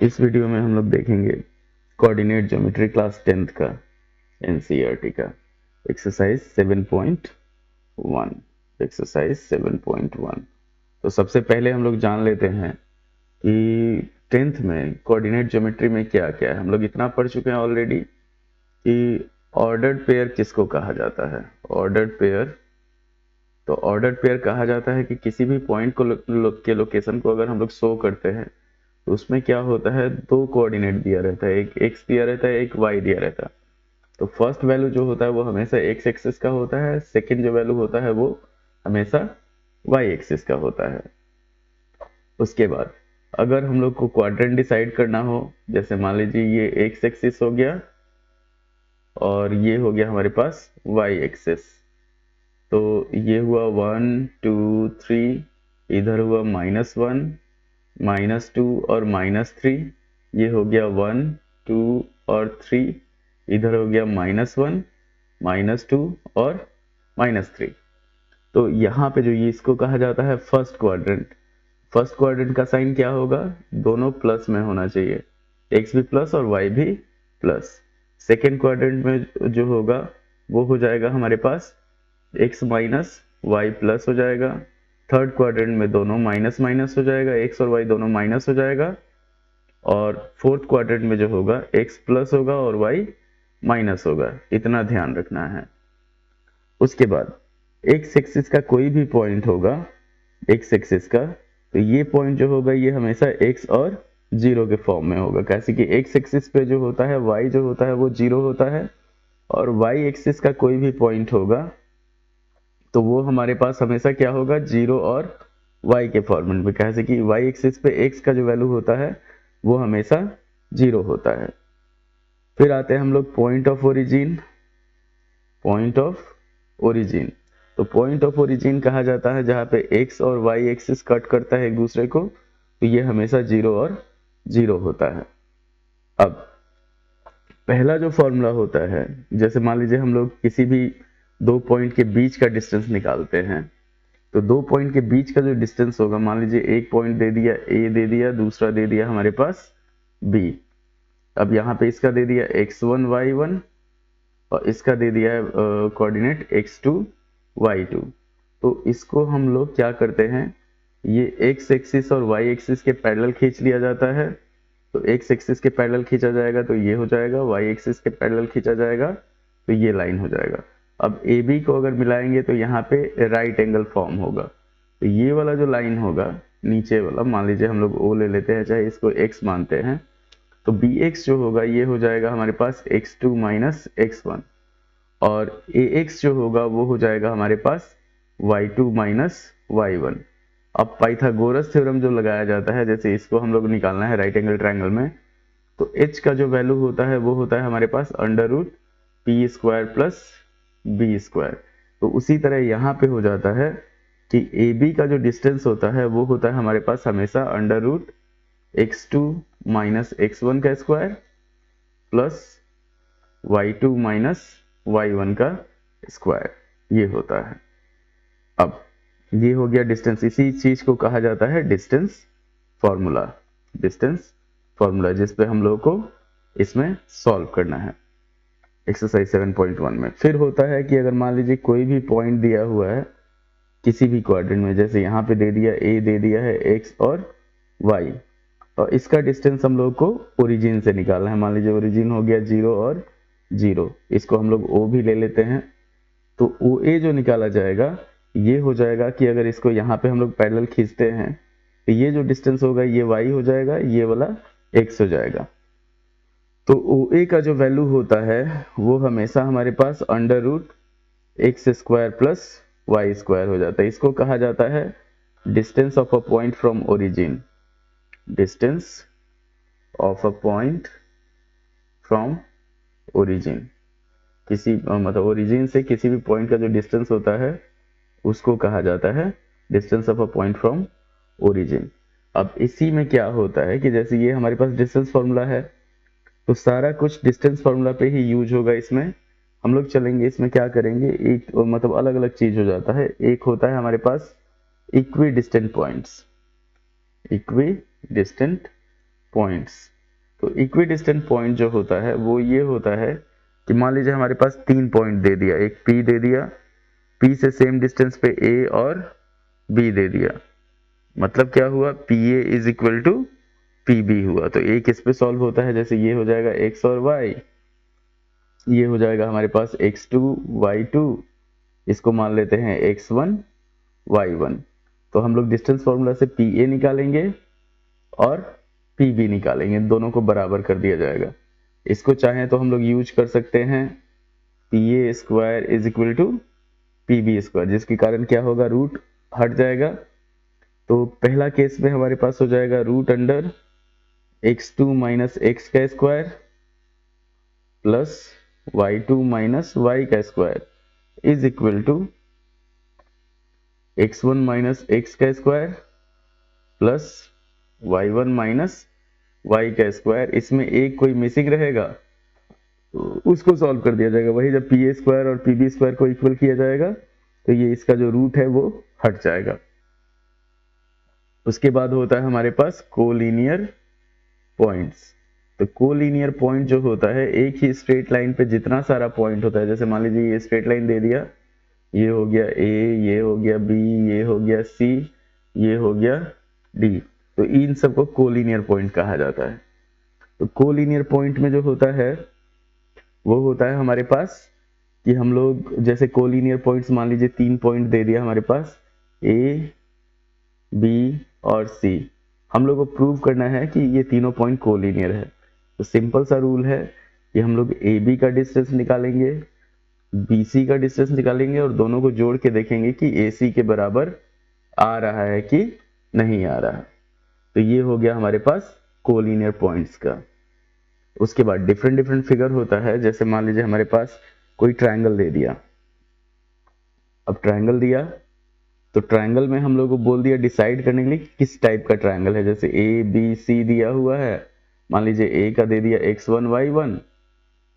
इस वीडियो में हम लोग देखेंगे कोऑर्डिनेट ज्योमेट्री क्लास 10th का एनसीईआरटी का एक्सरसाइज 7.1। एक्सरसाइज 7.1। तो सबसे पहले हम लोग जान लेते हैं कि 10th में कोऑर्डिनेट ज्योमेट्री में क्या क्या है। हम लोग इतना पढ़ चुके हैं ऑलरेडी कि ऑर्डर्ड पेयर किसको कहा जाता है। ऑर्डर्ड पेयर, तो ऑर्डर्ड पेयर कहा जाता है कि किसी भी पॉइंट के लोकेशन को अगर हम लोग शो करते हैं तो उसमें क्या होता है, दो कोऑर्डिनेट दिया रहता है, एक एक्स दिया रहता है, एक वाई दिया रहता है। तो फर्स्ट वैल्यू जो होता है वो हमेशा एक्स एक्सिस का होता है, सेकंड जो वैल्यू होता है वो हमेशा वाई एक्सिस का होता है। उसके बाद अगर हम लोग को क्वाड्रेंट डिसाइड करना हो, जैसे मान लीजिए ये एक्स एक्सिस हो गया और ये हो गया हमारे पास वाई एक्सिस, तो ये हुआ 1 2 3, इधर हुआ -1 -2 और -3, ये हो गया 1 2 और 3, इधर हो गया -1 -2 और -3। तो यहाँ पे जो ये इसको कहा जाता है फर्स्ट क्वाड्रेंट। फर्स्ट क्वाड्रेंट का साइन क्या होगा, दोनों प्लस में होना चाहिए, एक्स भी प्लस और वाई भी प्लस। सेकेंड क्वाड्रेंट में जो होगा वो हो जाएगा हमारे पास एक्स माइनस वाई प्लस हो जाएगा। थर्ड क्वाड्रेंट में दोनों माइनस माइनस हो जाएगा, एक्स और वाई दोनों माइनस हो जाएगा। और फोर्थ क्वाड्रेंट में जो होगा एक्स प्लस होगा और वाई माइनस होगा, इतना ध्यान रखना है। उसके बाद एक्स एक्सिस का कोई भी पॉइंट होगा, एक्स एक्सिस का, तो ये पॉइंट जो होगा ये हमेशा एक्स और जीरो के फॉर्म में होगा, कैसे कि एक्स एक्सिस पे जो होता है वाई जो होता है वो जीरो होता है, और वाई एक्सिस का कोई भी पॉइंट होगा तो वो हमारे पास हमेशा क्या होगा, जीरो और y के फॉर्मेट में, कैसे कि y एक्सिस पे x का जो वैल्यू होता है वो हमेशा जीरो होता है। फिर आते हैं हम लोग point of origin. Point of origin, तो पॉइंट ऑफ ओरिजिन कहा जाता है जहां पे x और y एक्सिस कट करता है एक दूसरे को, तो ये हमेशा जीरो और जीरो होता है। अब पहला जो फॉर्मूला होता है, जैसे मान लीजिए हम लोग किसी भी दो पॉइंट के बीच का डिस्टेंस निकालते हैं, तो दो पॉइंट के बीच का जो डिस्टेंस होगा, मान लीजिए एक पॉइंट दे दिया ए दे दिया, दूसरा दे दिया हमारे पास बी। अब यहाँ पे इसका दे दिया x1 y1 और इसका दे दिया है कोऑर्डिनेट x2 y2। तो इसको हम लोग क्या करते हैं, ये x एक्सिस और y एक्सिस के पैरेलल खींच लिया जाता है। तो x एक्सिस के पैरेलल खींचा जाएगा तो ये हो जाएगा, y एक्सिस के पैरेलल खींचा जाएगा तो ये लाइन हो जाएगा। अब ए बी को अगर मिलाएंगे तो यहाँ पे राइट एंगल फॉर्म होगा, तो ये वाला जो लाइन होगा नीचे वाला, मान लीजिए हम लोग ओ ले लेते हैं, चाहे इसको x मानते हैं, तो बी एक्स जो होगा ये हो जाएगा हमारे पास x2 माइनस x1, और ए एक्स जो होगा वो हो जाएगा हमारे पास y2 माइनस y1। अब पाइथागोरस थ्योरम जो लगाया जाता है, जैसे इसको हम लोग निकालना है राइट एंगल ट्रायंगल में, तो h का जो वैल्यू होता है वो होता है हमारे पास under root P square plus B square. तो उसी तरह यहाँ पे हो जाता है कि ए बी का जो डिस्टेंस होता है वो होता है हमारे पास हमेशा under root x2 minus x1 का square plus y2 minus y1 का स्क्वायर, ये होता है। अब ये हो गया डिस्टेंस, इसी चीज को कहा जाता है डिस्टेंस फॉर्मूला। डिस्टेंस फॉर्मूला जिस पे हम लोगों को इसमें सॉल्व करना है एक्सरसाइज 7.1 में। फिर होता है कि अगर मान लीजिए कोई भी पॉइंट दिया हुआ है किसी भी क्वाड्रेंट में, जैसे यहाँ पे दे दिया a दे दिया है x और y, और इसका डिस्टेंस हम लोग को ओरिजिन से निकालना है। मान लीजिए ओरिजिन हो गया 0 और 0, इसको हम लोग o भी ले लेते हैं। तो OA जो निकाला जाएगा ये हो जाएगा कि अगर इसको यहाँ पे हम लोग पैरेलल खींचते हैं तो ये जो डिस्टेंस होगा ये y हो जाएगा, ये वाला x हो जाएगा। तो OA का जो वैल्यू होता है वो हमेशा हमारे पास under root x square plus Y square हो जाता है। इसको कहा जाता है distance of a point from origin. Distance of a point from origin, किसी मतलब ओरिजिन से किसी भी पॉइंट का जो डिस्टेंस होता है उसको कहा जाता है distance of a point from origin. अब इसी में क्या होता है कि जैसे ये हमारे पास डिस्टेंस फॉर्मूला है, तो सारा कुछ डिस्टेंस फॉर्मूला पे ही यूज होगा। इसमें हम लोग चलेंगे, इसमें क्या करेंगे, एक मतलब अलग अलग चीज हो जाता है। एक होता है हमारे पास equidistant points. Equidistant points. तो इक्विडिस्टेंट पॉइंट जो होता है वो ये होता है कि मान लीजिए हमारे पास 3 पॉइंट दे दिया, एक P दे दिया, P से सेम डिस्टेंस पे A और B दे दिया, मतलब क्या हुआ, PA is equal to PB हुआ। तो A किस पे सॉल्व होता है, जैसे ये हो जाएगा x और y, ये हो जाएगा हमारे पास x2 y2, इसको मान लेते हैं x1 y1। तो हम लोग डिस्टेंस फॉर्मूला से PA निकालेंगे और PB निकालेंगे, दोनों को बराबर कर दिया जाएगा। इसको चाहें तो हम लोग यूज कर सकते हैं PA square is equal to PB square, जिसके कारण क्या होगा, रूट हट जाएगा। तो पहला केस में हमारे पास हो जाएगा root under x2 minus x का square plus y2 minus y का square is equal to x1 minus x का square plus y1 minus y का स्क्वायर। इसमें एक कोई मिसिंग रहेगा तो उसको सॉल्व कर दिया जाएगा। वही जब PA स्क्वायर और PB स्क्वायर को इक्वल किया जाएगा तो ये इसका जो रूट है वो हट जाएगा। उसके बाद होता है हमारे पास कोलिनियर पॉइंट्स। तो कोलिनियर पॉइंट जो होता है, एक ही स्ट्रेट लाइन पे जितना सारा पॉइंट होता है, जैसे मान लीजिए ये स्ट्रेट लाइन दे दिया, ये हो गया A, ये हो गया B, ये हो गया C, ये हो गया D, तो इन सबको कोलिनियर पॉइंट कहा जाता है। तो कोलिनियर पॉइंट में जो होता है वो होता है हमारे पास कि हम लोग जैसे कोलिनियर पॉइंट्स, मान लीजिए 3 पॉइंट दे दिया हमारे पास A, B और C, हम लोग को प्रूव करना है कि ये तीनों पॉइंट कोलिनियर है। तो सिंपल सा रूल है कि हम लोग AB का डिस्टेंस निकालेंगे, BC का डिस्टेंस निकालेंगे और दोनों को जोड़ के देखेंगे कि AC के बराबर आ रहा है कि नहीं आ रहा। तो ये हो गया हमारे पास कोलिनियर पॉइंट्स का। उसके बाद डिफरेंट डिफरेंट फिगर होता है, जैसे मान लीजिए हमारे पास कोई ट्रायंगल दे दिया। अब ट्रायंगल दिया तो ट्रायंगल में हम लोग को बोल दिया डिसाइड करने के लिए किस टाइप का ट्रायंगल है। जैसे ABC दिया हुआ है, मान लीजिए A का दे दिया x1 y1,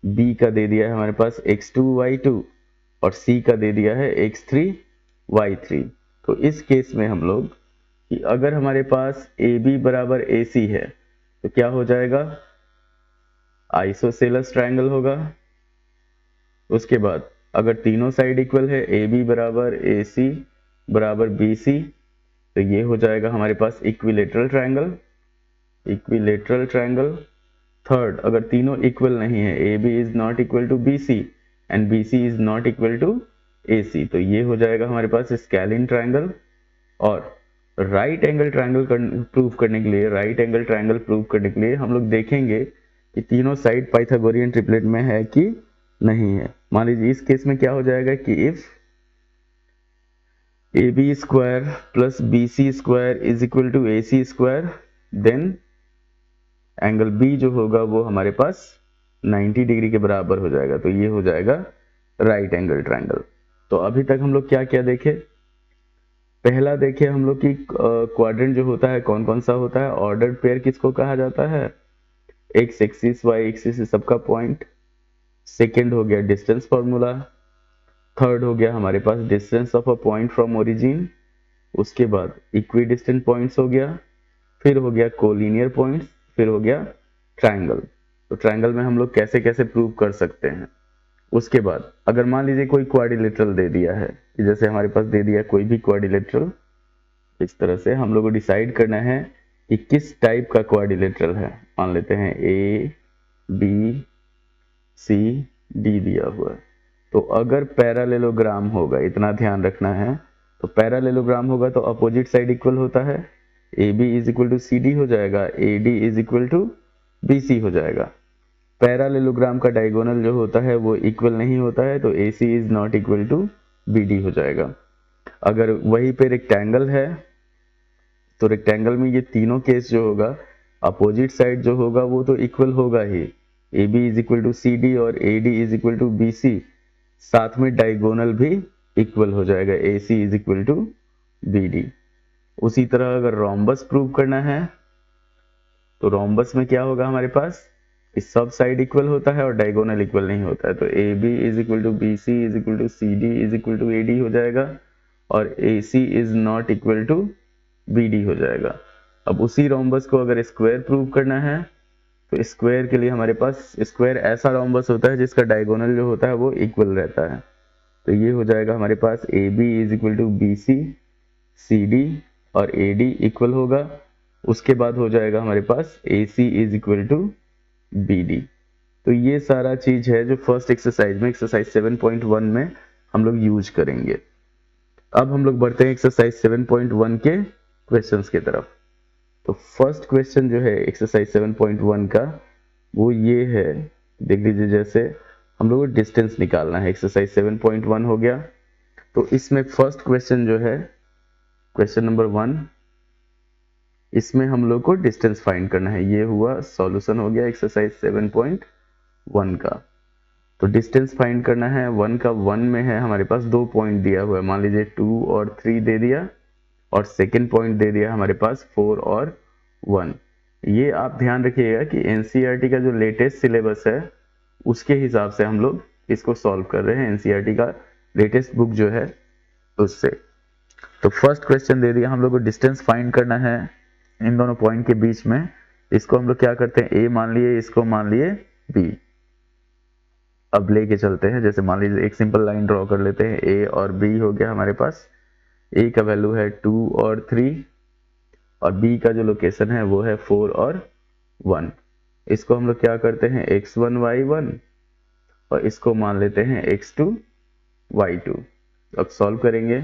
B का दे दिया है हमारे पास x2 y2 और C का दे दिया है x3 y3। तो इस केस में हम लोग कि अगर हमारे पास AB बराबर AC है तो क्या हो जाएगा, आइसोसेलेस ट्रायंगल होगा। उसके बाद अगर तीनों साइड इक्वल है, AB बराबर AC बराबर BC, तो ये हो जाएगा हमारे पास equilateral triangle, equilateral triangle. Third, अगर तीनों इक्वल नहीं है, AB is not equal to BC and BC is not equal to AC, तो ये हो जाएगा हमारे पास स्केलिन ट्रायंगल। और राइट एंगल ट्रायंगल प्रूव करने के लिए, राइट एंगल ट्रायंगल प्रूव करने के लिए हम लोग देखेंगे कि तीनों साइड पाइथागोरियन ट्रिपलेट में है कि नहीं है। मान लीजिए इस केस में क्या हो जाएगा कि if AB square plus BC square is equal to AC square, then angle B जो होगा वो हमारे पास 90 डिग्री के बराबर हो जाएगा। तो ये हो जाएगा राइट एंगल ट्रायंगल। तो अभी तक हम लोग क्या क्या देखे, पहला देखे हम लोग कि क्वाड्रेंट जो होता है कौन कौन सा होता है, ऑर्डर्ड पेयर किसको कहा जाता है, x एक्सिस y एक्सिस सबका पॉइंट। सेकेंड हो गया डिस्टेंस फॉर्मूला। थर्ड हो गया हमारे पास distance of a point from origin. उसके बाद इक्विडिस्टेंट पॉइंट्स हो गया, फिर हो गया कोलिनियर पॉइंट्स, फिर हो गया ट्रायंगल। तो ट्रायंगल में हम लोग कैसे कैसे प्रूव कर सकते हैं। उसके बाद अगर मान लीजिए कोई क्वाड्रिलेटरल दे दिया है, जैसे हमारे पास दे दिया कोई भी क्वाड्रिलेटरल, इस तरह से हम लोग को डिसाइड करना है कि किस टाइप का क्वाड्रिलेटरल है। मान लेते हैं A B C D दिया हुआ है। तो अगर पैरालेलोग्राम होगा, इतना ध्यान रखना है, तो पैरालेलोग्राम होगा तो अपोजिट साइड इक्वल होता है, AB is equal to CD हो जाएगा, AD is equal to BC हो जाएगा। पैरालेलोग्राम का डायगोनल जो होता है वो इक्वल नहीं होता है, तो AC is not equal to BD हो जाएगा। अगर वहीं पे रेक्टेंगल है तो रेक्टेंगल में ये तीनों केस जो होगा, अपोजिट साइड जो होगा वो तो इक्वल होगा ही, AB is equal to CD और AD is equal to BC, साथ में डायगोनल भी इक्वल हो जाएगा, AC is equal to BD। उसी तरह अगर रोम्बस प्रूव करना है तो रोम्बस में क्या होगा हमारे पास, इस सब साइड इक्वल होता है और डायगोनल इक्वल नहीं होता है, तो AB is equal to BC is equal to CD is equal to AD हो जाएगा और AC is not equal to BD हो जाएगा। अब उसी रोम्बस को अगर स्क्वायर प्रूव करना है तो स्क्वायर के लिए हमारे पास स्क्वायर ऐसा रोम्बस होता है जिसका डायगोनल जो होता है वो इक्वल रहता है। तो ये हो जाएगा हमारे पास A B is equal to B C, C D और ए डी इक्वल होगा। उसके बाद हो जाएगा हमारे पास A C is equal to B D. तो ये सारा चीज है जो फर्स्ट एक्सरसाइज में, एक्सरसाइज 7.1 में हम लोग यूज करेंगे। अब हम लोग बढ़ते हैं एक्सरसाइज 7.1 के क्वेश्चंस की तरफ। तो फर्स्ट क्वेश्चन जो है एक्सरसाइज 7.1 का वो ये है, देख लीजिए, जैसे हम लोग को डिस्टेंस निकालना है। एक्सरसाइज 7.1 हो गया। तो इसमें फर्स्ट क्वेश्चन जो है क्वेश्चन नंबर 1, इसमें हम लोग को डिस्टेंस फाइंड करना है। ये हुआ सॉल्यूशन हो गया एक्सरसाइज 7.1 का। तो डिस्टेंस फाइंड करना है। 1 का 1 में है हमारे पास 2 पॉइंट दिया हुआ है, मान लीजिए 2 और 3 दे दिया, और सेकेंड पॉइंट दे दिया हमारे पास 4 और 1। ये आप ध्यान रखिएगा कि एनसीईआरटी का जो लेटेस्ट सिलेबस है उसके हिसाब से हम लोग इसको सॉल्व कर रहे हैं, एनसीईआरटी का लेटेस्ट बुक जो है उससे। तो फर्स्ट क्वेश्चन दे दिया हम लोग को, डिस्टेंस फाइंड करना है इन दोनों पॉइंट के बीच में। इसको हम लोग क्या करते हैं, ए मान लिए, इसको मान लिए बी। अब लेके चलते हैं, जैसे मान लीजिए एक सिंपल लाइन ड्रॉ कर लेते हैं, ए और बी हो गया हमारे पास। ए का वैल्यू है 2 और 3 और बी का जो लोकेशन है वो है 4 और 1। इसको हम लोग क्या करते हैं, x1 y1 और इसको मान लेते हैं x2 y2। अब सॉल्व करेंगे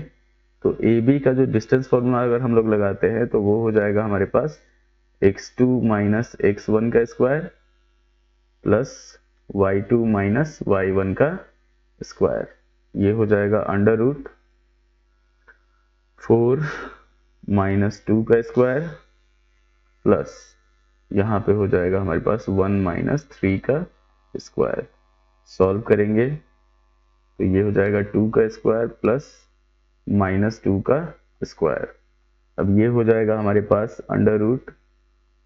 तो ए बी का जो डिस्टेंस फॉर्मूला अगर हम लोग लगाते हैं तो वो हो जाएगा हमारे पास x2 माइनस x1 का square plus y2 minus y1 का स्क्वायर। ये हो जाएगा अंडर रूट 4 माइनस 2 का स्क्वायर प्लस यहाँ पे हो जाएगा हमारे पास 1 माइनस 3 का स्क्वायर। सॉल्व करेंगे तो ये हो जाएगा 2 का स्क्वायर प्लस माइनस 2 का स्क्वायर। अब ये हो जाएगा हमारे पास अंडर रूट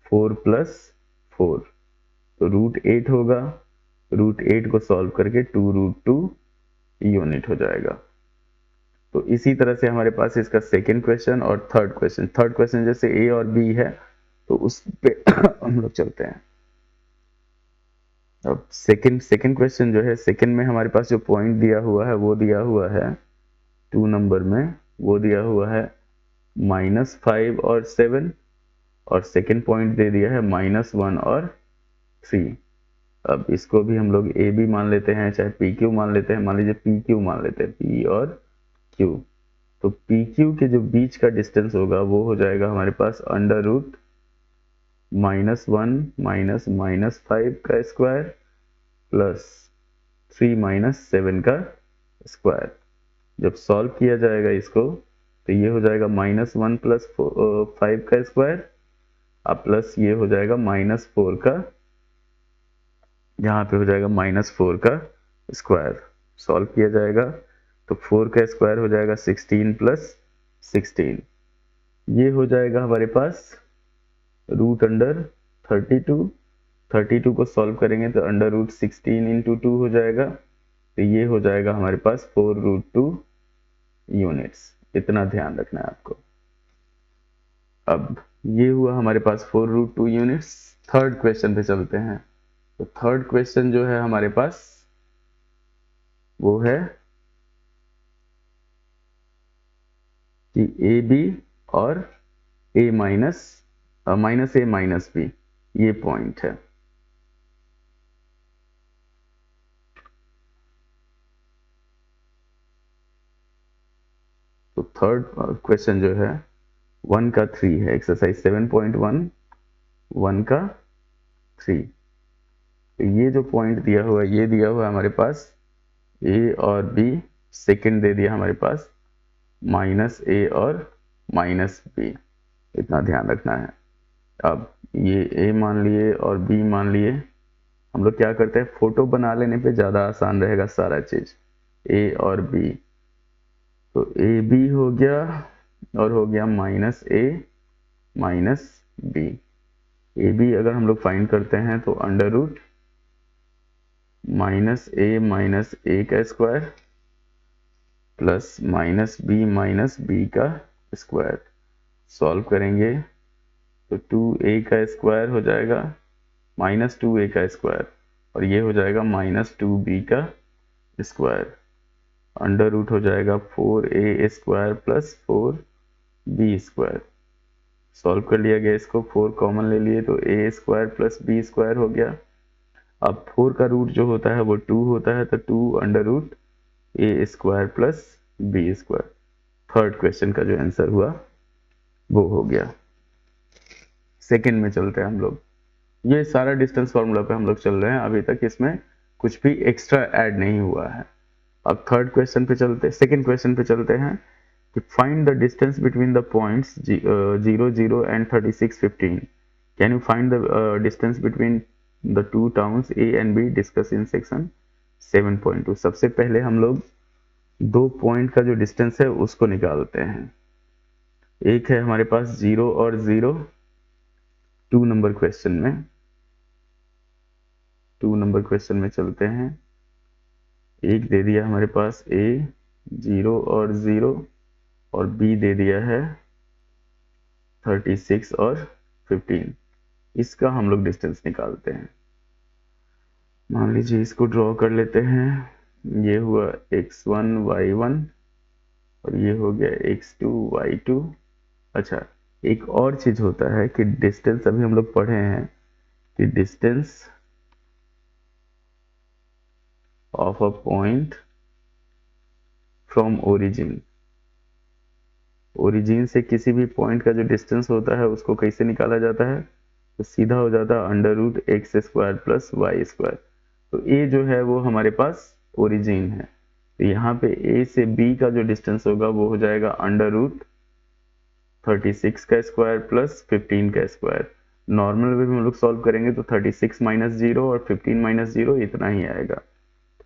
4 प्लस 4, तो रूट 8 होगा। रूट 8 को सॉल्व करके 2 रूट 2 यूनिट हो जाएगा। तो इसी तरह से हमारे पास इसका सेकेंड क्वेश्चन और थर्ड क्वेश्चन। थर्ड क्वेश्चन जैसे ए और बी है तो उस पे हम लोग चलते हैं। अब सेकेंड क्वेश्चन जो है, सेकेंड में हमारे पास जो पॉइंट दिया हुआ है वो दिया हुआ है 2 नंबर में, वो दिया हुआ है -5 और 7 और सेकेंड पॉइंट दे दिया है -1 और 3। अब इसको भी हम लोग ए बी मान लेते हैं, चाहे पी क्यू मान लेते हैं, मान लीजिए पी क्यू मान लेते हैं, पी और क्यू। तो पी क्यू के जो बीच का डिस्टेंस होगा वो हो जाएगा हमारे पास अंडर रूट -1 माइनस -5 का स्क्वायर प्लस 3 माइनस 7 का स्क्वायर। जब सॉल्व किया जाएगा इसको तो ये हो जाएगा -1 प्लस 5 का स्क्वायर, अब प्लस ये हो जाएगा -4 का, यहाँ पे हो जाएगा -4 का स्क्वायर। सॉल्व किया जाएगा तो 4 का स्क्वायर हो जाएगा 16 प्लस 16। ये हो जाएगा हमारे पास रूट अंडर 32 को सॉल्व करेंगे तो अंडर रूट 16 इंटू 2 हो जाएगा। तो ये हो जाएगा हमारे पास 4 रूट 2 यूनिट्स। इतना ध्यान रखना है आपको। अब ये हुआ हमारे पास 4 रूट 2 यूनिट्स। थर्ड क्वेश्चन पे चलते हैं। तो थर्ड क्वेश्चन जो है हमारे पास वो है कि ए बी और ए माइनस ए माइनस बी, ये पॉइंट है। तो थर्ड क्वेश्चन जो है 1 का 3 है, एक्सरसाइज 7.1 1 का 3। तो ये जो पॉइंट दिया हुआ है ये दिया हुआ है हमारे पास ए और बी, सेकंड दे दिया हमारे पास -a और -b। इतना ध्यान रखना है। अब ये a मान लिए और b मान लिए, हम लोग क्या करते हैं, फोटो बना लेने पे ज़्यादा आसान रहेगा सारा चीज़। a और b, तो ए बी हो गया और हो गया -a -b। ए बी अगर हम लोग फाइंड करते हैं तो अंडर रूट -a का स्क्वायर प्लस -b का स्क्वायर। सॉल्व करेंगे तो 2a का स्क्वायर हो जाएगा -2a का स्क्वायर, और ये हो जाएगा -2b का स्क्वायर, अंडर रूट हो जाएगा 4a square plus 4b square. Solve कर लिया गया, इसको 4 कॉमन ले लिए तो a square plus b square हो गया। अब 4 का रूट जो होता है वो 2 होता है, तो 2 under root a square plus b square. Third question का जो आंसर हुआ वो हो गया। सेकंड में चलते हैं हम लोग। ये सारा डिस्टेंस फार्मूला पे हम लोग चल रहे हैं, अभी तक इसमें कुछ भी एक्स्ट्रा ऐड नहीं हुआ है। अब थर्ड क्वेश्चन पे चलते, सेकंड क्वेश्चन पे चलते हैं कि find the distance between the points 0 0 and 36 15। Can you find the distance between the two towns A and be discuss in section 7.2। सबसे पहले हम लोग दो पॉइंट का जो डिस्टेंस है उसको निकालते हैं। एक है हमारे पास 0 और 0, 2 नंबर क्वेश्चन में चलते हैं। एक दे दिया हमारे पास a 0 और 0, और b दे दिया है 36 और 15। इसका हम लोग डिस्टेंस निकालते हैं। मान लीजिए इसको ड्रॉ कर लेते हैं। ये हुआ x1 y1 और ये हो गया x2 y2। अच्छा, एक और चीज होता है कि डिस्टेंस, अभी हम लोग पढ़े हैं कि distance of a point from origin, origin से किसी भी पॉइंट का जो डिस्टेंस होता है उसको कैसे निकाला जाता है, तो सीधा हो जाता है under root x square plus Y square. तो ए जो है वो हमारे पास ओरिजिन है, तो यहाँ पे ए से बी का जो डिस्टेंस होगा वो हो जाएगा अंडर रूट 36 का स्क्वायर प्लस 15 का स्क्वायर। नॉर्मल वे में हम लोग सॉल्व करेंगे तो 36 माइनस 0 और 15 माइनस 0 इतना ही आएगा।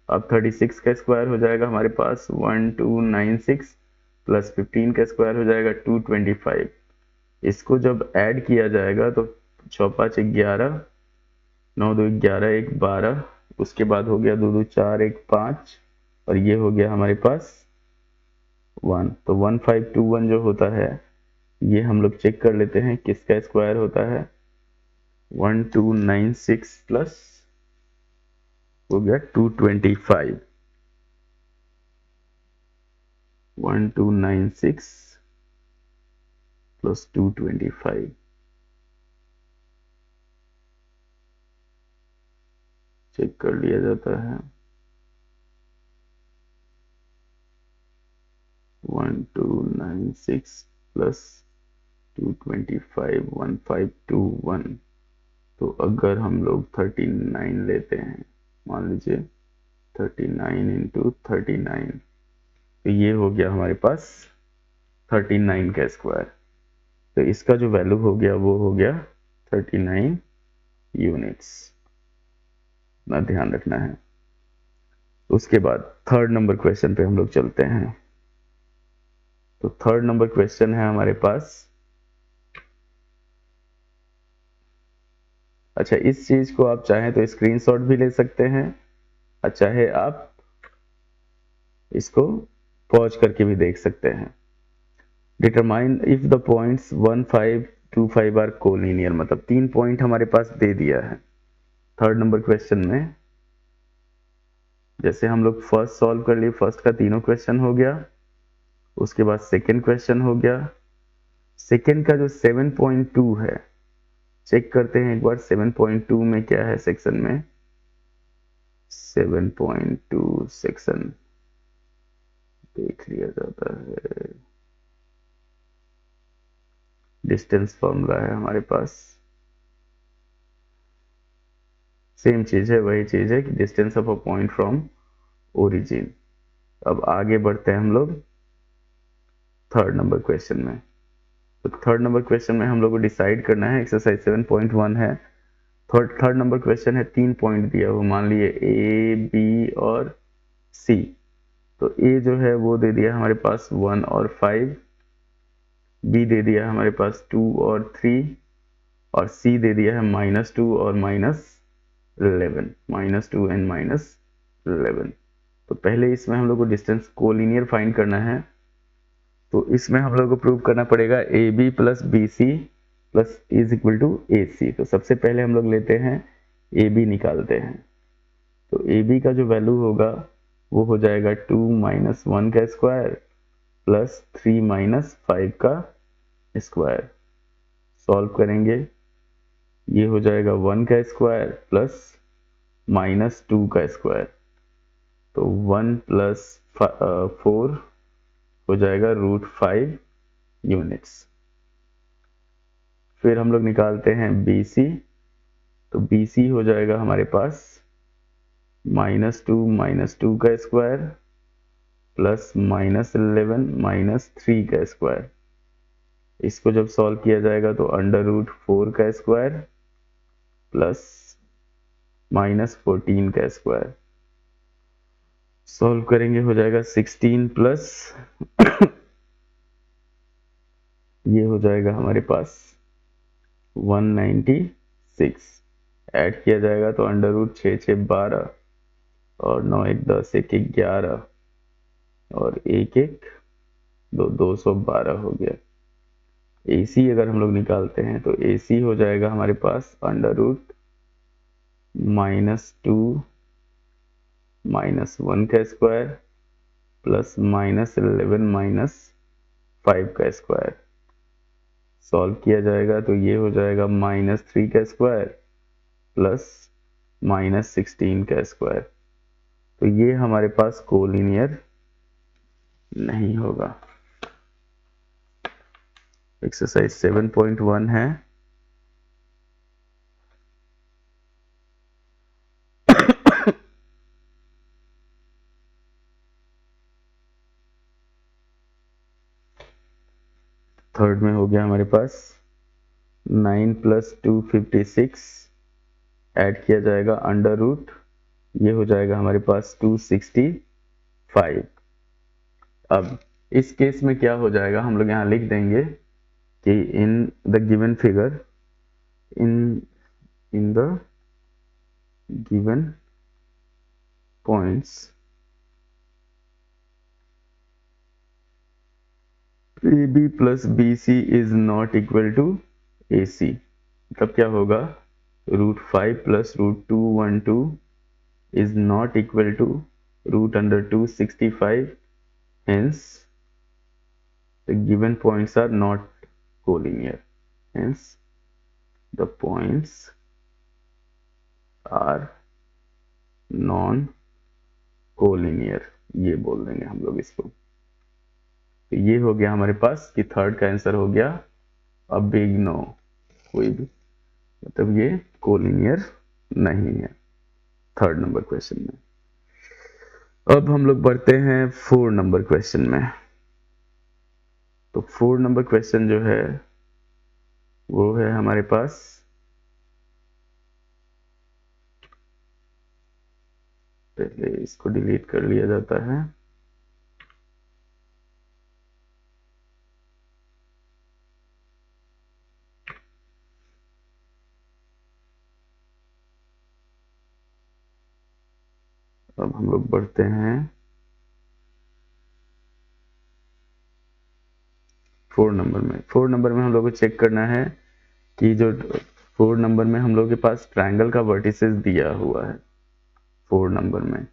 अब 36 का स्क्वायर हो जाएगा हमारे पास 1296 प्लस 15 का स्क्वायर हो जाएगा 225। इसको जब ऐड किया जाएगा तो 6 5 11, 9 2 11, 1 12, उसके बाद हो गया 2 2 4 1 5, और ये हो गया हमारे पास 1। तो 1521 जो होता है ये हम लोग चेक कर लेते हैं किसका स्क्वायर होता है। 1296 प्लस हो गया 225, 1296 प्लस 225, चेक कर लिया जाता है। 1296 प्लस 225, 1521। तो अगर हम लोग 39 लेते हैं, मान लीजिए 39 इंटू 39, तो ये हो गया हमारे पास 39 का स्क्वायर। तो इसका जो वैल्यू हो गया वो हो गया 39 यूनिट्स, ना ध्यान रखना है। उसके बाद थर्ड नंबर क्वेश्चन पे हम लोग चलते हैं। तो थर्ड नंबर क्वेश्चन है हमारे पास, अच्छा इस चीज को आप चाहें तो स्क्रीनशॉट भी ले सकते हैं, और चाहे आप इसको पॉज करके भी देख सकते हैं। Determine if the points 1 5 2 5 are collinear, मतलब 3 पॉइंट हमारे पास दे दिया है थर्ड नंबर क्वेश्चन में। जैसे हम लोग फर्स्ट सॉल्व कर लिए, फर्स्ट का तीनों क्वेश्चन हो गया, उसके बाद सेकेंड क्वेश्चन हो गया। सेकेंड का जो 7.2 है, चेक करते हैं एक बार 7.2 में क्या है सेक्शन में। 7.2 सेक्शन देख लिया जाता है, डिस्टेंस फॉर्मूला है हमारे पास, सेम चीज है, वही चीज है कि distance of a point from origin. अब आगे बढ़ते हैं हम लोग थर्ड नंबर क्वेश्चन में। तो थर्ड नंबर क्वेश्चन में हम लोग को डिसाइड करना है, एक्सरसाइज 7.1 है। थर्ड नंबर क्वेश्चन है, 3 पॉइंट दिया हुआ, मान लिए ए बी और सी। तो ए जो है वो दे दिया हमारे पास 1 और 5, बी दे दिया हमारे पास 2 और 3, और सी दे दिया है -2 और -11, -2 एंड -11। तो पहले इसमें हम लोग को डिस्टेंस कोलिनियर फाइंड करना है। तो इसमें हम लोग को प्रूव करना पड़ेगा A B plus B C plus is equal to A C. तो सबसे पहले हम लोग लेते हैं ए बी निकालते हैं। तो ए बी का जो वैल्यू होगा वो हो जाएगा 2 माइनस 1 का स्क्वायर प्लस 3 माइनस 5 का स्क्वायर। सॉल्व करेंगे, ये हो जाएगा 1 का स्क्वायर प्लस माइनस 2 का स्क्वायर। तो 1 प्लस 4 हो जाएगा √5 यूनिट्स। फिर हम लोग निकालते हैं BC। तो BC हो जाएगा हमारे पास -2 का स्क्वायर प्लस -11 -3 का स्क्वायर। इसको जब सॉल्व किया जाएगा तो √4 का स्क्वायर प्लस -14 का स्क्वायर। सॉल्व करेंगे, हो जाएगा 16 प्लस ये हो जाएगा हमारे पास 196। ऐड किया जाएगा तो √6 6 12 और 9 1 10 1 11 और 1 1 2 212 हो गया। AC अगर हम लोग निकालते हैं तो AC हो जाएगा हमारे पास √-2 -1 का स्क्वायर प्लस -11 -5 का स्क्वायर। सॉल्व किया जाएगा तो ये हो जाएगा -3 का स्क्वायर प्लस -16 का स्क्वायर। तो ये हमारे पास कोलिनियर नहीं होगा। एक्सरसाइज 7.1 है। थर्ड में हो गया हमारे पास 9 + 256 ऐड किया जाएगा √ ये हो जाएगा हमारे पास 265। अब इस केस में क्या हो जाएगा, हम लोग यहाँ लिख देंगे कि in the given figure in the given points AB + BC is not equal to AC। तब क्या होगा, √5 + √212 is not equal to √265, hence the given points are not collinear, hence the points are non collinear। ये बोल देंगे हम लोग इसको। तो ये हो गया हमारे पास कि थर्ड का आंसर हो गया अ बिग नो, कोई भी मतलब ये कोलिनियर नहीं है थर्ड नंबर क्वेश्चन में। अब हम लोग बढ़ते हैं 4 नंबर क्वेश्चन में। तो 4 नंबर क्वेश्चन जो है वो है हमारे पास पहले इसको डिलीट कर लिया जाता है। अब हम लोग बढ़ते हैं 4 नंबर में। 4 नंबर में हम लोग को चेक करना है कि जो 4 नंबर में हम लोग के पास ट्रायंगल का वर्टिसेस दिया हुआ है। 4 नंबर में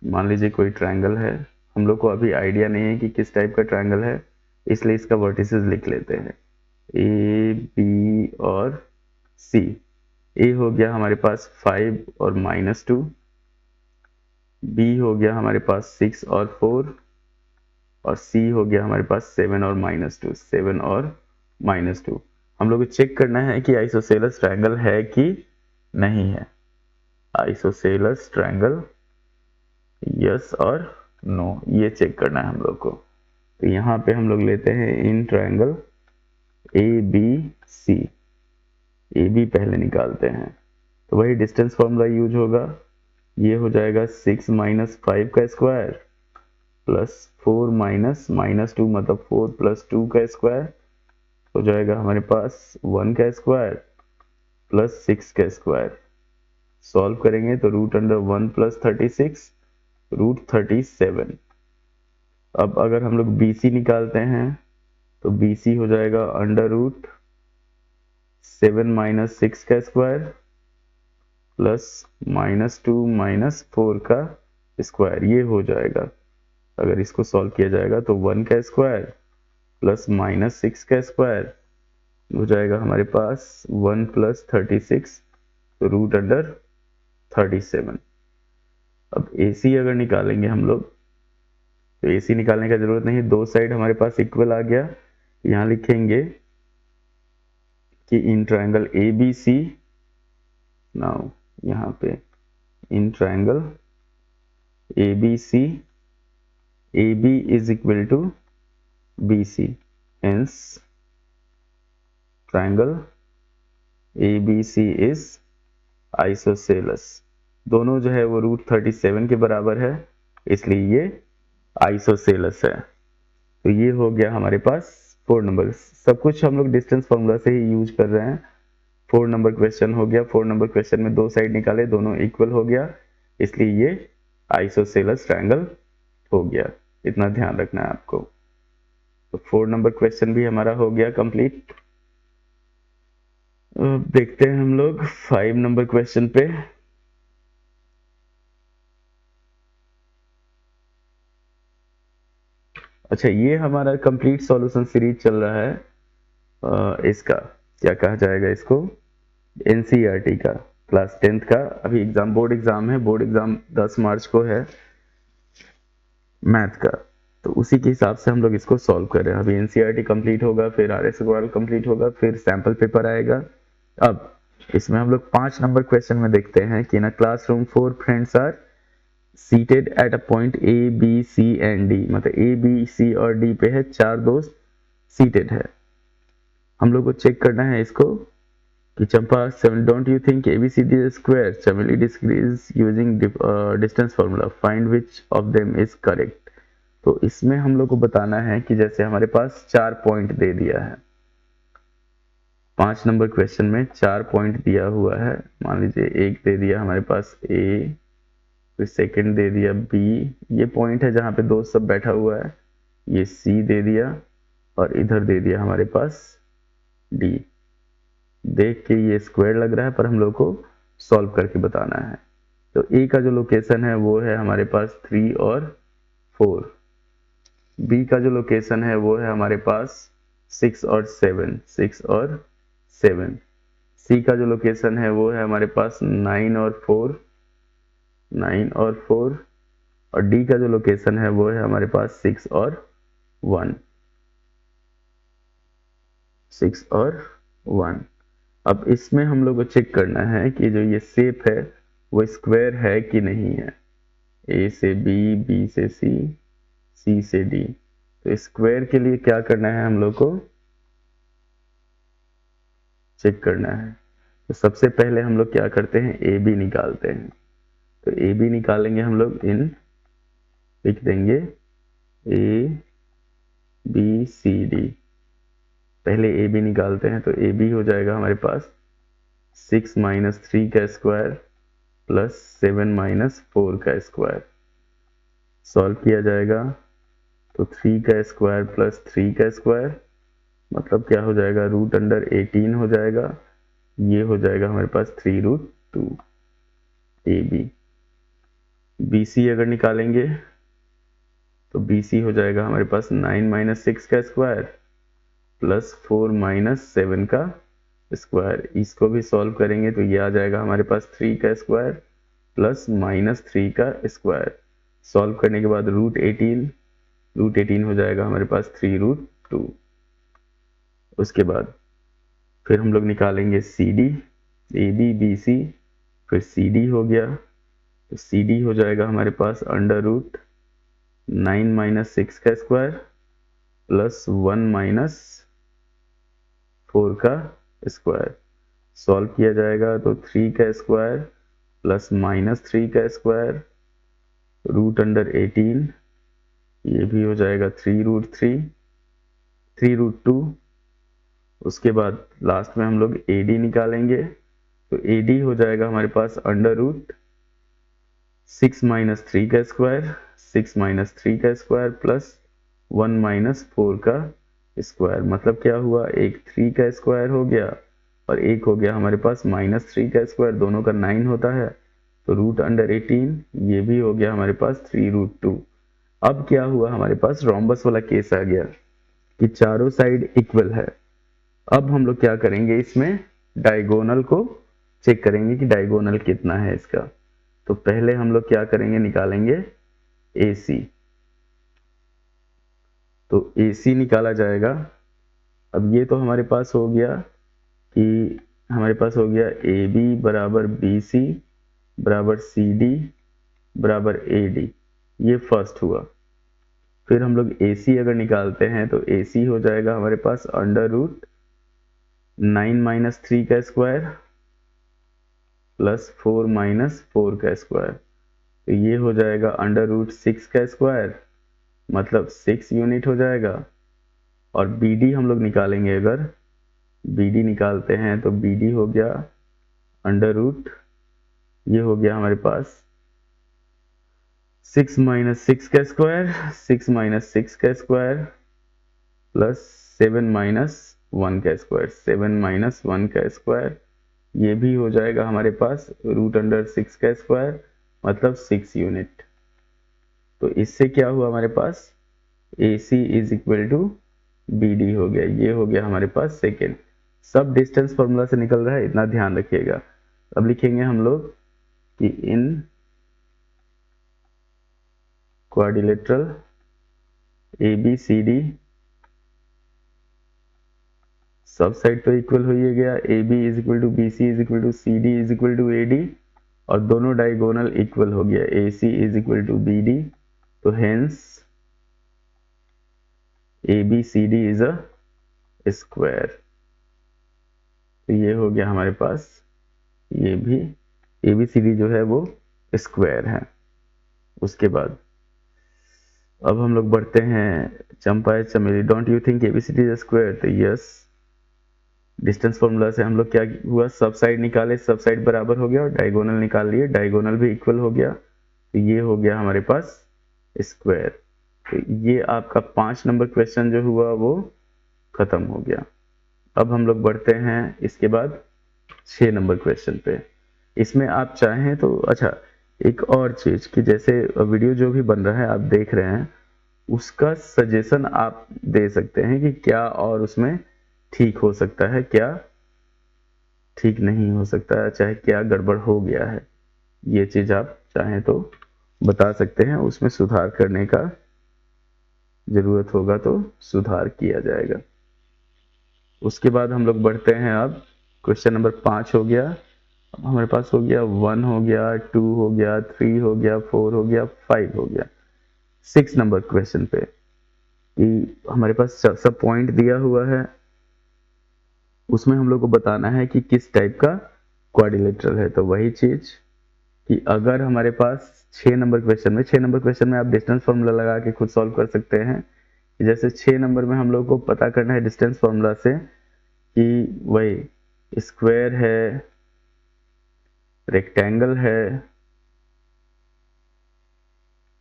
मान लीजिए कोई ट्रायंगल है, हम लोग को अभी आइडिया नहीं है कि किस टाइप का ट्रायंगल है, इसलिए इसका वर्टिसेस लिख लेते हैं A B और C। A हो गया हमारे पास 5 और -2, B हो गया हमारे पास 6 और 4 और C हो गया हमारे पास 7 और -2, 7 और -2। हम लोग को चेक करना है कि आइसोसेलेस ट्रायंगल है कि नहीं है। आइसोसेलेस ट्रायंगल यस और नो, ये चेक करना है हम लोग को। तो यहाँ पे हम लोग लेते हैं इन ट्रायंगल ABC। AB पहले निकालते हैं तो वही डिस्टेंस फॉर्मूला यूज होगा। ये हो जाएगा 6 - 5 का स्क्वायर प्लस 4 -2 मतलब 4 + 2 का स्क्वायर हो जाएगा हमारे पास 1 का स्क्वायर प्लस 6 का स्क्वायर। सॉल्व करेंगे तो √1 + 36 √37। अब अगर हम लोग BC निकालते हैं तो BC हो जाएगा √, 7 माइनस 6 का स्क्वायर प्लस -2 माइनस 4 का स्क्वायर, ये हो जाएगा। अगर इसको सॉल्व किया जाएगा तो 1 का स्क्वायर प्लस -6 का स्क्वायर हो जाएगा हमारे पास 1 प्लस 36, तो रूट अंडर 37। अब AC अगर निकालेंगे हम लोग, तो AC निकालने का जरूरत नहीं, दो साइड हमारे पास इक्वल आ गया। यहाँ लिखेंगे कि इन ट्रायंगल ABC, नाउ यहाँ पे in triangle ABC, AB is equal to BC, hence triangle ABC is isosceles। दोनों जो है वो रूट 37 के बराबर है, इसलिए ये आइसोसेलस है। तो ये हो गया हमारे पास 4 नंबर। सब कुछ हम लोग डिस्टेंस फॉर्मूला से ही यूज कर रहे हैं। 4 नंबर क्वेश्चन हो गया। 4 नंबर क्वेश्चन में दो साइड निकाले, दोनों इक्वल हो गया, इसलिए ये आइसोसेलस ट्रायंगल हो गया। इतना ध्यान रखना है आपको। तो 4 नंबर क्वेश्चन भी हमारा हो गया कंप्लीट। देखते हैं हम लोग 5 नंबर क्वेश्चन पे। अच्छा, ये हमारा कंप्लीट सॉल्यूशन सीरीज चल रहा है। इसका क्या कहा जाएगा, इसको NCERT का क्लास 10th का। अभी एग्जाम, बोर्ड एग्जाम है, बोर्ड एग्जाम 10 मार्च को है मैथ का, तो उसी के हिसाब से हम लोग इसको सॉल्व कर रहे हैं। अभी NCERT कंप्लीट होगा, फिर RS अग्रवाल कंप्लीट होगा, फिर सैंपल पेपर आएगा। अब इसमें हम लोग 5 नंबर क्वेश्चन में देखते हैं कि in a classroom 4 friends are seated at a point A, B, C and D, मतलब A, B, C और D पे है, 4 दोस्त सीटेड है। हम लोग को चेक करना है इसको कि Champa, don't you think ABCD is square? Chameli disagrees using distance formula, find which of them is correct. तो इसमें हम लोग को बताना है कि जैसे हमारे पास 4 पॉइंट दे दिया है, 5 नंबर क्वेश्चन में 4 पॉइंट दिया हुआ है। मान लीजिए एक दे दिया हमारे पास A, फिर सेकंड दे दिया B, ये पॉइंट है जहां पे दोस्त सब बैठा हुआ है, ये C दे दिया, और इधर दे दिया हमारे पास D। देख के ये स्क्वायर लग रहा है, पर हम लोग को सॉल्व करके बताना है। तो A का जो लोकेशन है वो है हमारे पास 3 और 4, B का जो लोकेशन है वो है हमारे पास 6 और 7, 6 और 7, C का जो लोकेशन है वो है हमारे पास 9 और 4, 9 और 4, और D का जो लोकेशन है वो है हमारे पास 6 और 1, 6 और 1। अब इसमें हम लोग को चेक करना है कि जो ये शेप है वो स्क्वायर है कि नहीं है। A से B, B से C, C से D। तो स्क्वायर के लिए क्या करना है, हम लोग को चेक करना है। तो सबसे पहले हम लोग क्या करते हैं, AB निकालते हैं। तो AB निकालेंगे हम लोग, इन लिख देंगे A B C D। पहले AB निकालते हैं, तो AB हो जाएगा हमारे पास 6 माइनस 3 का स्क्वायर प्लस 7 माइनस 4 का स्क्वायर। सॉल्व किया जाएगा तो 3 का स्क्वायर प्लस 3 का स्क्वायर, मतलब क्या हो जाएगा, रूट अंडर 18 हो जाएगा। ये हो जाएगा हमारे पास 3√2। AB BC अगर निकालेंगे तो BC हो जाएगा हमारे पास 9 माइनस 6 का स्क्वायर प्लस 4 माइनस 7 का स्क्वायर। इसको भी सॉल्व करेंगे तो ये आ जाएगा हमारे पास 3 का स्क्वायर प्लस -3 का स्क्वायर। सॉल्व करने के बाद रूट 18 हो जाएगा हमारे पास 3√2। उसके बाद फिर हम लोग निकालेंगे CD, AB BC, फिर CD हो गया, तो CD हो जाएगा हमारे पास √9 माइनस 6 का स्क्वायर प्लस 1 माइनस 4 का स्क्वायर। सॉल्व किया जाएगा तो 3 का स्क्वायर प्लस -3 का स्क्वायर, रूट अंडर 18, ये भी हो जाएगा 3√2। उसके बाद लास्ट में हम लोग AD निकालेंगे, तो AD हो जाएगा हमारे पास √6 माइनस 3 का स्क्वायर, 6 माइनस 3 का स्क्वायर प्लस 1 माइनस 4 का स्क्वायर। मतलब क्या हुआ, एक 3 का स्क्वायर हो गया और एक हो गया हमारे पास -3 का स्क्वायर, दोनों का 9 होता है, तो √18 ये भी हो गया हमारे पास 3√2। अब क्या हुआ, हमारे पास रोम्बस वाला केस आ गया कि चारों साइड इक्वल है। अब हम लोग क्या करेंगे, इसमें डायगोनल को चेक करेंगे कि डायगोनल कितना है इसका। तो पहले हम लोग क्या करेंगे, निकालेंगे AC। तो AC निकाला जाएगा। अब ये तो हमारे पास हो गया कि हमारे पास हो गया AB बराबर BC बराबर CD बराबर AD, ये फर्स्ट हुआ। फिर हम लोग AC अगर निकालते हैं तो AC हो जाएगा हमारे पास √9 - 3 का स्क्वायर प्लस 4 - 4 का स्क्वायर, तो ये हो जाएगा √6 का स्क्वायर, मतलब 6 यूनिट हो जाएगा। और BD हम लोग निकालेंगे, अगर BD निकालते हैं तो BD हो गया ये हो गया हमारे पास 6 - 6 का स्क्वायर, 6 - 6 का स्क्वायर प्लस 7 - 1 का स्क्वायर, 7 - 1 का स्क्वायर, ये भी हो जाएगा हमारे पास √6 का स्क्वायर, मतलब 6 यूनिट। तो इससे क्या हुआ हमारे पास, AC is equal to BD हो गया, ये हो गया हमारे पास सेकेंड। सब डिस्टेंस फॉर्मूला से निकल रहा है, इतना ध्यान रखिएगा। अब लिखेंगे हम लोग कि इन क्वाड्रिलेटरल ABCD, सब साइड तो इक्वल हो ही गया, AB is equal to BC is equal to CD is equal to AD, और दोनों डायगोनल इक्वल हो गया, AC is equal to BD, तो hence ABCD is a square. तो ये हो गया हमारे पास, ये भी ABCD जो है वो स्क्वायर है। उसके बाद अब हम लोग बढ़ते हैं, चंपा चमेली, don't you think ABCD is square? तो यस, डिस्टेंस फॉर्मूला से हम लोग क्या हुआ, सब साइड निकाले, सब साइड बराबर हो गया, और डायगोनल निकाल लिए, डायगोनल भी इक्वल हो गया, तो ये हो गया हमारे पास स्क्वायर। तो ये आपका 5 नंबर क्वेश्चन जो हुआ वो खत्म हो गया। अब हम लोग बढ़ते हैं इसके बाद 6 नंबर क्वेश्चन पे। इसमें आप चाहें तो अच्छा, एक और चीज कि जैसे वीडियो जो भी बन रहा है आप देख रहे हैं, उसका सजेशन आप दे सकते हैं कि क्या और उसमें ठीक हो सकता है, क्या ठीक नहीं हो सकता है, चाहे क्या गड़बड़ हो गया है, ये चीज आप चाहें तो बता सकते हैं, उसमें सुधार करने का जरूरत होगा तो सुधार किया जाएगा। उसके बाद हम लोग बढ़ते हैं, अब क्वेश्चन नंबर 5 हो गया, अब हमारे पास हो गया 1 हो गया, 2 हो गया, 3 हो गया, 4 हो गया, 5 हो गया। 6 नंबर क्वेश्चन पे कि हमारे पास सब पॉइंट दिया हुआ है, उसमें हम लोग को बताना है कि किस टाइप का क्वाड्रिलेटरल है। तो वही चीज कि अगर हमारे पास 6 नंबर क्वेश्चन में आप डिस्टेंस फॉर्मूला लगा के खुद सॉल्व कर सकते हैं। जैसे 6 नंबर में हम लोग को पता करना है डिस्टेंस फॉर्मूला से कि वही स्क्वायर है, रेक्टेंगल है,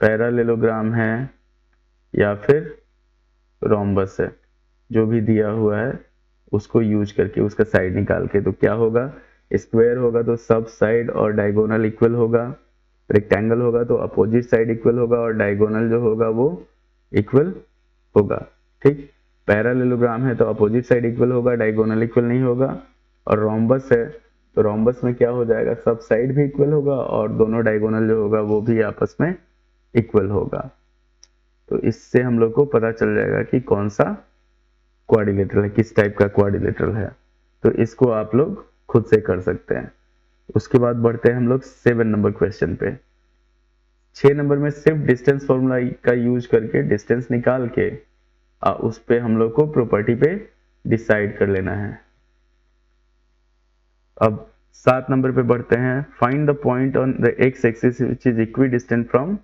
पैरालेलोग्राम है, या फिर रोम्बस है, जो भी दिया हुआ है उसको यूज करके उसका साइड निकाल के। तो क्या होगा, स्क्वायर होगा तो सब साइड और डायगोनल इक्वल होगा, रेक्टेंगल होगा तो अपोजिट साइड इक्वल होगा, और डायगोनल जो होगा वो इक्वल होगा। ठीक, पैरालेलोग्राम है तो अपोजिट साइड इक्वल होगा, डायगोनल इक्वल नहीं होगा। और रोम्बस है तो रोम्बस में क्या हो जाएगा, सब साइड भी इक्वल होगा और दोनों डायगोनल जो होगा वो भी आपस में इक्वल होगा। तो इससे हम लोग को पता चल जाएगा कि कौन सा क्वाड्रिलेटरल है, किस टाइप का क्वाड्रिलेटरल है। तो इसको आप लोग खुद से कर सकते हैं। उसके बाद बढ़ते हैं हम लोग 7 नंबर क्वेश्चन पे। 6 नंबर में सिर्फ डिस्टेंस फॉर्मूला का यूज करके डिस्टेंस निकाल के उस पे हम लोग को प्रॉपर्टी पे डिसाइड कर लेना है। अब 7 नंबर पे बढ़ते हैं, find the point on the x axis which is equi distant from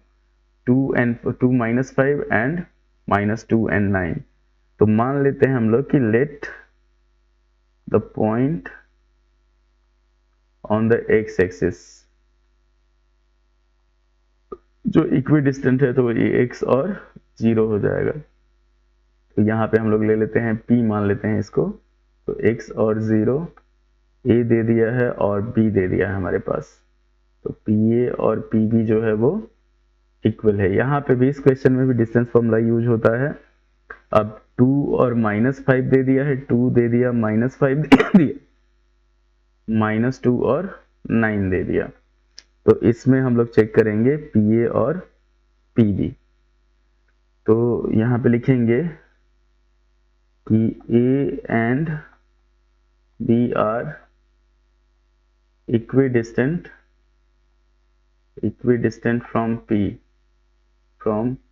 2 -5 and -2 and 9। तो मान लेते हैं हम लोग कि let the point on the x axis जो इक्वी डिस्टेंट है तो ये x और 0 हो जाएगा। तो यहाँ पे हम लोग ले लेते हैं p, मान लेते हैं इसको, तो x और 0 ए दे दिया है और बी दे दिया है हमारे पास, तो पी ए और पी बी जो है वो इक्वल है। यहाँ पे भी इस क्वेश्चन में भी डिस्टेंस फॉर्मूला यूज होता है। अब 2 और -5 दे दिया है, 2 दे दिया, -5 दे दिया, -2 और 9 दे दिया। तो इसमें हम लोग चेक करेंगे पी ए और पी बी। तो यहाँ पे लिखेंगे कि A and B are equidistant from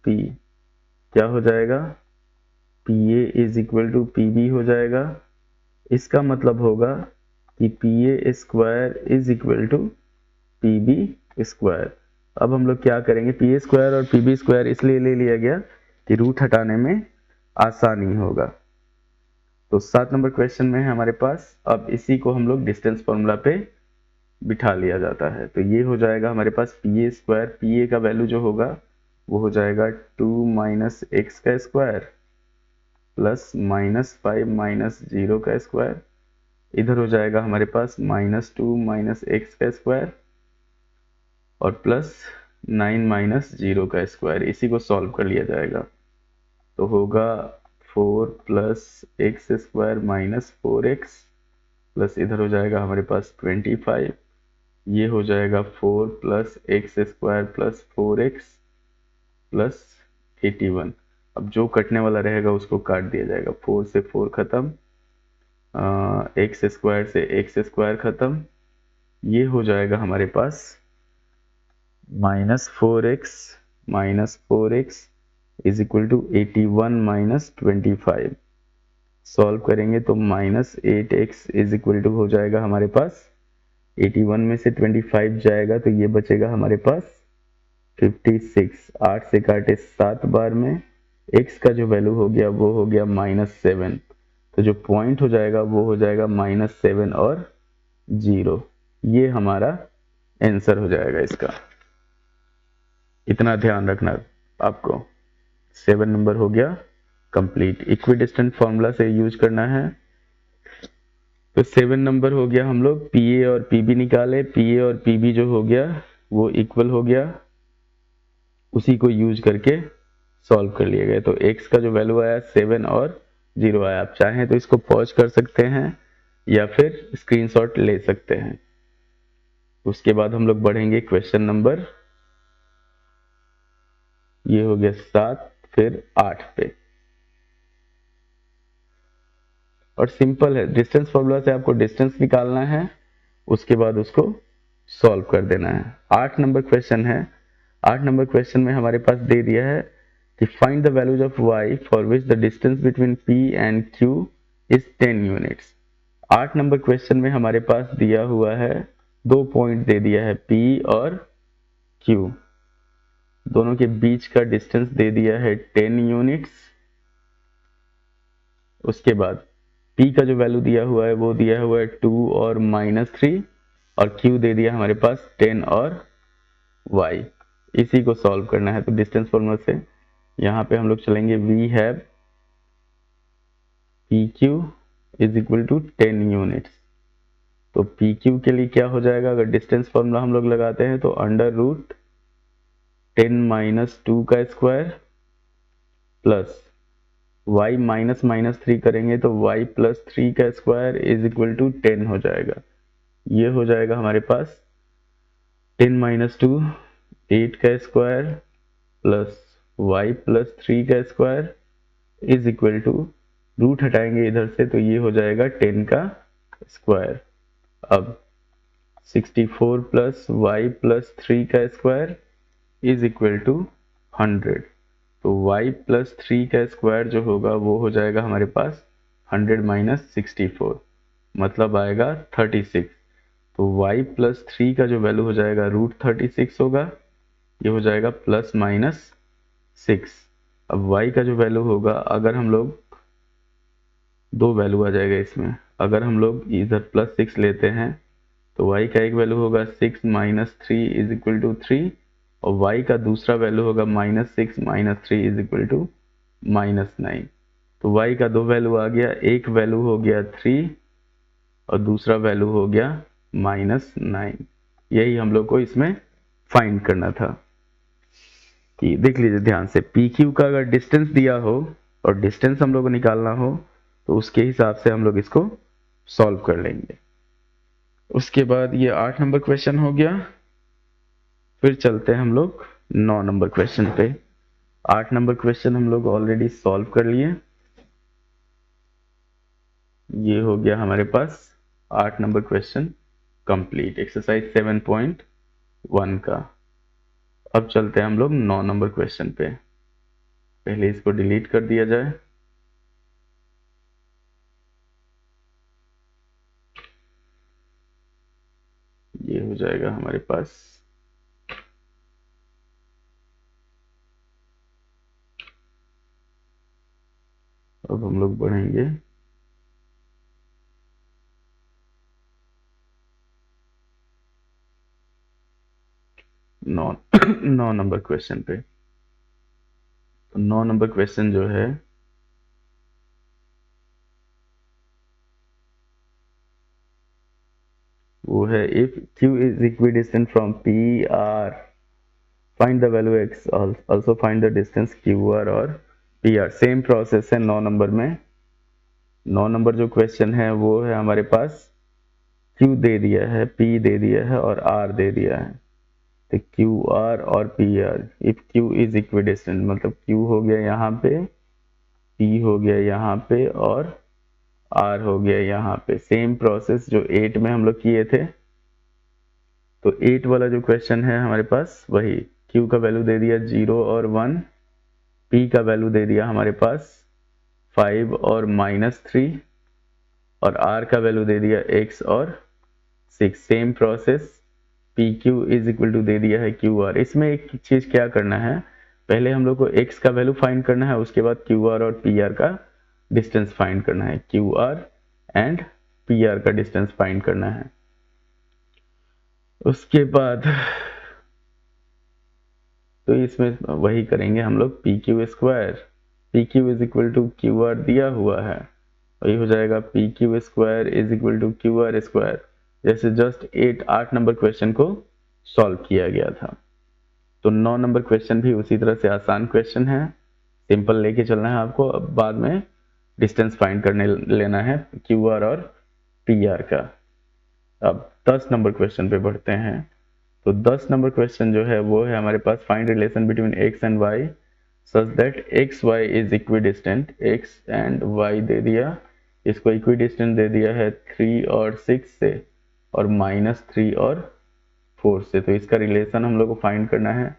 P क्या हो जाएगा, P A is equal to P B हो जाएगा। इसका मतलब होगा कि P A square is equal to P B square. अब हम लोग क्या करेंगे, पी ए स्क्वायर और पी बी स्क्वायर इसलिए ले लिया गया कि रूट हटाने में आसानी होगा। तो 7 नंबर क्वेश्चन में है हमारे पास। अब इसी को हम लोग डिस्टेंस फॉर्मूला पे बिठा लिया जाता है। तो ये हो जाएगा हमारे पास P A square, P A का वैल्यू जो होगा वो हो जाएगा 2 माइनस एक्स का स्क्वायर प्लस -5 माइनस 0 का स्क्वायर, इधर हो जाएगा हमारे पास -2 माइनस एक्स का स्क्वायर और प्लस 9 माइनस 0 का स्क्वायर। इसी को सॉल्व कर लिया जाएगा तो होगा 4 plus x square minus 4x plus इधर हो जाएगा हमारे पास 25, ये हो जाएगा 4 plus x square plus 4x plus 81। अब जो कटने वाला रहेगा उसको काट दिया जाएगा, 4 से 4 खत्म, एक्स स्क्वायर से एक्स स्क्वायर खत्म, ये हो जाएगा हमारे पास -4x is equal to 81 minus 25। Solve करेंगे तो -8x इज इक्वल टू हो जाएगा हमारे पास 81 में से 25 जाएगा तो ये बचेगा हमारे पास 56। 8 से काटे 7 बार में, x का जो वैल्यू हो गया वो हो गया -7। तो जो पॉइंट हो जाएगा वो हो जाएगा -7 और 0। ये हमारा आंसर हो जाएगा इसका। इतना ध्यान रखना आपको। 7 नंबर हो गया कंप्लीट। इक्विडिस्टेंट फॉर्मूला से यूज करना है। तो 7 नंबर हो गया, हम लोग पी ए और पी बी निकाले, पी ए और पी बी जो हो गया वो इक्वल हो गया, उसी को यूज करके सॉल्व कर लिए गए। तो x का जो वैल्यू आया 7 और 0 आया। आप चाहें तो इसको पॉज कर सकते हैं या फिर स्क्रीनशॉट ले सकते हैं। उसके बाद हम लोग बढ़ेंगे क्वेश्चन नंबर, ये हो गया 7 फिर 8 पे। और सिंपल है, डिस्टेंस फॉर्मूला से आपको डिस्टेंस निकालना है, उसके बाद उसको सॉल्व कर देना है। 8 नंबर क्वेश्चन है। 8 नंबर क्वेश्चन में हमारे पास दे दिया है कि find the values of y for which the distance between p and q is 10 units. 8 number question में हमारे पास दिया हुआ है, 2 पॉइंट दे दिया है p और q, दोनों के बीच का डिस्टेंस दे दिया है 10 यूनिट्स। उसके बाद p का जो वैल्यू दिया हुआ है वो दिया हुआ है 2 और -3 और q दे दिया हमारे पास 10 और y। इसी को सॉल्व करना है। तो डिस्टेंस फॉर्मूला से यहाँ पे हम लोग चलेंगे, we have P Q is equal to 10 units. तो पी क्यू के लिए क्या हो जाएगा, अगर डिस्टेंस फॉर्मूला हम लोग लगाते हैं तो √10 - 2 का स्क्वायर प्लस y -3 करेंगे तो y + 3 का स्क्वायर इज इक्वल टू 10 हो जाएगा। ये हो जाएगा हमारे पास 10 - 2 8 का स्क्वायर प्लस y + 3 का square is equal to, root हटाएंगे इधर से तो ये हो जाएगा 10 का स्क्वायर। अब 64 प्लस y + 3 का स्क्वायर इज इक्वल टू 100। तो y + 3 का स्क्वायर जो होगा वो हो जाएगा हमारे पास 100 - 64, मतलब आएगा 36। तो y + 3 का जो वैल्यू हो जाएगा √36 होगा, ये हो जाएगा ±6। अब y का जो वैल्यू होगा, अगर हम लोग, दो वैल्यू आ जाएगा इसमें, अगर हम लोग इधर +6 लेते हैं तो y का एक वैल्यू होगा 6 - 3 इज इक्वल टू 3 और y का दूसरा वैल्यू होगा -6 - 3 इज इक्वल टू -9। तो y का दो वैल्यू आ गया, एक वैल्यू हो गया 3 और दूसरा वैल्यू हो गया -9। यही हम लोग को इसमें फाइंड करना था। कि देख लीजिए ध्यान से, पी क्यू का अगर डिस्टेंस दिया हो और डिस्टेंस हम लोग को निकालना हो तो उसके हिसाब से हम लोग इसको सॉल्व कर लेंगे। उसके बाद ये 8 नंबर क्वेश्चन हो गया। फिर चलते हैं हम लोग 9 नंबर क्वेश्चन पे। 8 नंबर क्वेश्चन हम लोग ऑलरेडी सॉल्व कर लिए। ये हो गया हमारे पास 8 नंबर क्वेश्चन कंप्लीट, एक्सरसाइज 7.1 का। अब चलते हैं हम लोग 9 नंबर क्वेश्चन पे। पहले इसको डिलीट कर दिया जाए। ये हो जाएगा हमारे पास अब हम लोग बढ़ेंगे 9 नंबर क्वेश्चन पे। तो 9 नंबर क्वेश्चन जो है वो है, if Q is equidistant from PR, find the value X, also find the distance QR और PR। सेम प्रोसेस है 9 नंबर में। 9 नंबर जो क्वेश्चन है वो है हमारे पास Q दे दिया है, P दे दिया है और R दे दिया है। तो QR और PR, if Q is equidistant मतलब Q हो गया यहाँ पे, P हो गया यहाँ पे और R हो गया यहाँ पे। सेम प्रोसेस जो 8 में हम लोग किए थे। तो 8 वाला जो क्वेश्चन है हमारे पास वही, Q का वैल्यू दे दिया 0 और 1, P का वैल्यू दे दिया हमारे पास 5 और -3 और R का वैल्यू दे दिया X और 6। Same process, PQ is equal to दे दिया है QR। इसमें एक चीज क्या करना है, पहले हम लोग को X का वैल्यू फाइंड करना है, उसके बाद QR और PR का डिस्टेंस फाइंड करना है। QR एंड PR का डिस्टेंस फाइंड करना है। उसके बाद तो इसमें वही करेंगे हम लोग, P Q square, P Q is equal to Q R दिया हुआ है, वही हो जाएगा P Q square is equal to Q R square. जैसे जस्ट 8 नंबर क्वेश्चन को सॉल्व किया गया था। तो 9 नंबर क्वेश्चन भी उसी तरह से आसान क्वेश्चन है, सिंपल लेके चलना है आपको। अब बाद में डिस्टेंस फाइंड करने लेना है क्यू आर और पी आर का। अब 10 नंबर क्वेश्चन पे बढ़ते हैं। तो 10 नंबर क्वेश्चन जो है वो है हमारे पास, find relation between x and y such that X Y is equidistant. x and y दे दिया, इसको इक्विडिस्टेंट दे दिया है 3 और 6 से और -3 और 4 से। तो इसका रिलेशन हम लोग को फाइंड करना है।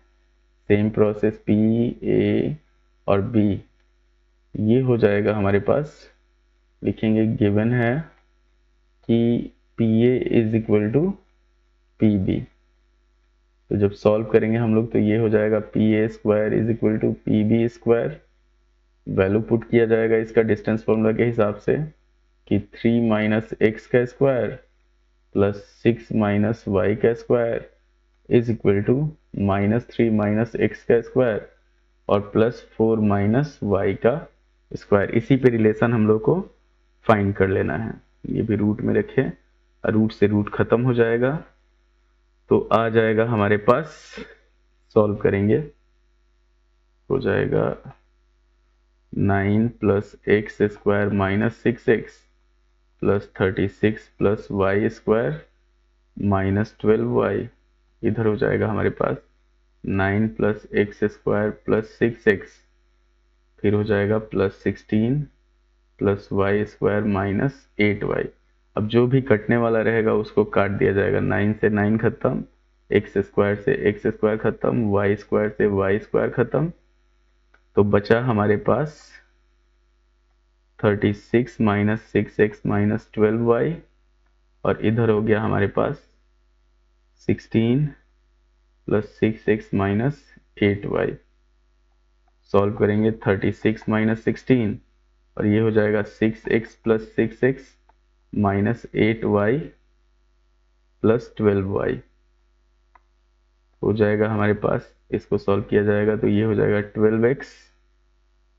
सेम प्रोसेस P, A और B। ये हो जाएगा हमारे पास, लिखेंगे गिवन है कि PA is equal to PB। तो जब सॉल्व करेंगे हम लोग तो ये हो जाएगा P A square is equal to P B square. Value put किया जाएगा इसका डिस्टेंस फॉर्मूला के हिसाब से कि 3 माइनस एक्स का स्क्वायर प्लस 6 माइनस वाई का square is equal to -3 minus x का स्क्वायर और प्लस 4 माइनस वाई का स्क्वायर। इसी पे रिलेशन हम लोग को फाइंड कर लेना है। ये भी रूट में रखें, रूट से रूट खत्म हो जाएगा तो आ जाएगा हमारे पास, सॉल्व करेंगे हो जाएगा 9 plus x square minus 6x plus 36 plus Y square -12y। इधर हो जाएगा हमारे पास 9 plus x square plus 6x, फिर हो जाएगा plus 16 plus Y square -8y। अब जो भी कटने वाला रहेगा उसको काट दिया जाएगा। 9 से 9 खत्म, एक्स स्क्वायर से एक्स स्क्वायर खत्म, वाई स्क्वायर से वाई स्क्वायर खत्म। तो बचा हमारे पास 36 माइनस 6x माइनस 12y और इधर हो गया हमारे पास 16 plus 6x minus 8y। Solve करेंगे 36 माइनस 16 और ये हो जाएगा 6x plus 6x minus 8y plus 12y हो जाएगा हमारे पास। इसको सॉल्व किया जाएगा तो ये हो जाएगा 12x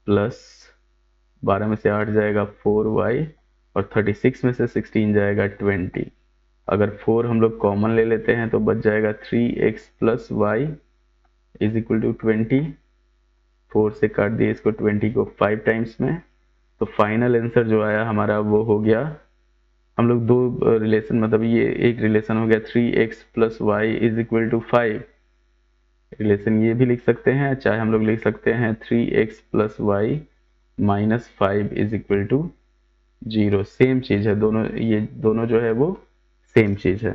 प्लस 12 में से 8 जाएगा 4y और 36 में से 16 जाएगा 20। अगर 4 हम लोग कॉमन ले लेते हैं तो बच जाएगा 3x plus y is equal to 20। 4 से काट दिए इसको 20 को 5 टाइम्स में, तो फाइनल आंसर जो आया हमारा वो हो गया, हम लोग दो रिलेशन मतलब ये एक रिलेशन हो गया 3x plus y is equal to 5। Relation ये भी लिख सकते हैं, चाहे हम लोग लिख सकते हैं 3x plus y minus 5 is equal to 0। Same चीज है दोनों, ये दोनों जो है वो सेम चीज है।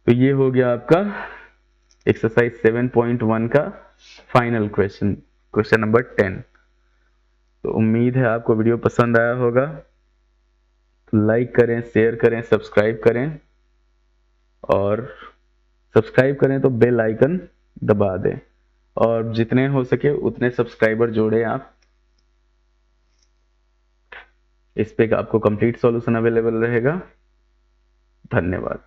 तो ये हो गया आपका एक्सरसाइज 7.1 का फाइनल क्वेश्चन, क्वेश्चन नंबर 10। तो उम्मीद है आपको वीडियो पसंद आया होगा, तो लाइक करें, शेयर करें, सब्सक्राइब करें, और सब्सक्राइब करें तो बेल आइकन दबा दें, और जितने हो सके उतने सब्सक्राइबर जोड़ें आप। इस पे आपको कंप्लीट सॉल्यूशन अवेलेबल रहेगा। धन्यवाद।